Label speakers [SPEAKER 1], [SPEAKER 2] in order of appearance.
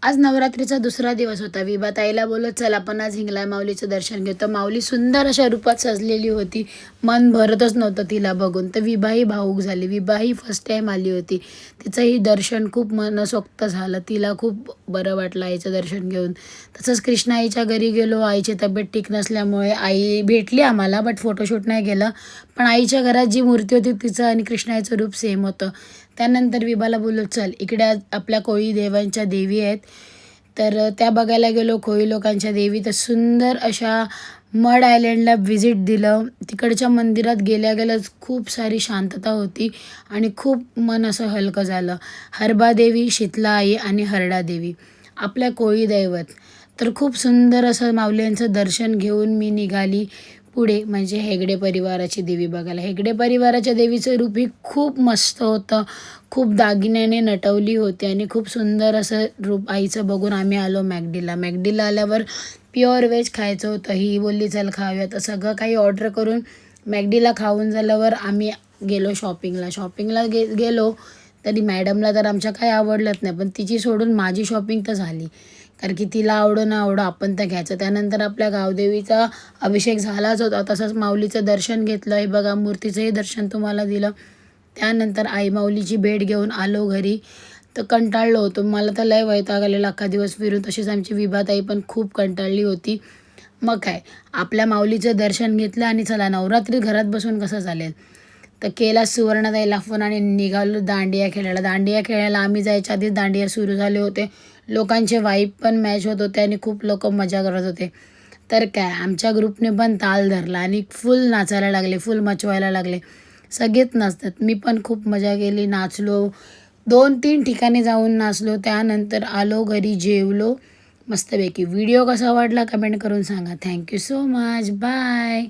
[SPEAKER 1] आज नवरात्रीचा दुसरा दिवस होता. विभाताईला बोललो चल आपण आज हिंगलाय माऊलीचं दर्शन घेऊ. तर माऊली सुंदर अशा रूपात सजलेली होती. मन भरतच नव्हतं तिला बघून. तर विभाही भावूक झाली. विभाही फर्स्ट टाईम आली होती. तिचंही दर्शन खूप मनसोक्त झालं. तिला खूप बरं वाटलं आईचं दर्शन घेऊन. तसंच कृष्णा आईच्या घरी गेलो. आईची तब्येत ठीक नसल्यामुळे आई भेटली आम्हाला, बट फोटोशूट नाही केलं. पण आईच्या घरात जी मूर्ती होती तिचं आणि कृष्णा आईचं रूप सेम होतं. त्यानंतर विभाला बोललो चल इकडे आज आपल्या कोळी देवांच्या देवी आहेत, तर त्या बघायला गेलो. कोळी लोकांच्या देवी. तर सुंदर अशा मड आयलँडला व्हिजिट दिलं. तिकडच्या मंदिरात गेल्या गेल्याच खूप सारी शांतता होती आणि खूप मन असं हलकं झालं. हरबादेवी, शीतलाआई आणि हरडादेवी आपल्या कोळी दैवत. तर खूप सुंदर असं माऊलींचं दर्शन घेऊन मी निघाली पुढे, म्हणजे हेगडे परिवाराची देवी बघायला. हेगडे परिवाराच्या देवीचं रूपही खूप मस्त होतं. खूप दागिन्याने नटवली होती आणि खूप सुंदर असं रूप आईचं बघून आम्ही आलो मॅकडीला. मॅकडीला आल्यावर प्युअर व्हेज खायचं होतं. ही बोलली चल खाऊया. तर सगळं काही ऑर्डर करून मॅकडीला खाऊन झाल्यावर आम्ही गेलो शॉपिंगला गेलो. तरी मॅडमला तर आमच्या काही आवडलंच नाही, पण तिची सोडून माझी शॉपिंग तर झाली. कारण की तिला आवडो ना आवडो आपण तर घ्यायचं. त्यानंतर आपल्या गावदेवीचा अभिषेक झालाच होता. तसंच माऊलीचं दर्शन घेतलं. हे बघा मूर्तीचंही दर्शन तुम्हाला दिलं. त्यानंतर आई माऊलीची भेट घेऊन आलो घरी. तर कंटाळलो होतो. मला तर लय वैताग आलेला अख्खा दिवस फिरून. तशीच आमची विभाताई पण खूप कंटाळली होती. मग काय, आपल्या माऊलीचं दर्शन घेतलं आणि चला नवरात्री घरात बसून कसं चालेल. तर केला सुवर्णताईला फोन आणि निघालो दांडिया खेळायला. दांडिया खेळायला आम्ही जायच्या आधीच दांडिया सुरू झाले होते. लोकांचे वाईब पण मॅच होत होते आणि खूप लोक मजा करत होते. तर काय, आमच्या ग्रुपने पण ताल धरला आणि फुल नाचायला लागले, फुल मचवायला लागले. सगळेच नाचतात. मी पण खूप मजा केली, नाचलो. 2-3 ठिकाणी जाऊन नाचलो. त्यानंतर आलो घरी, जेवलो मस्तपैकी. व्हिडिओ कसा वाटला कमेंट करून सांगा. Thank you so much. बाय.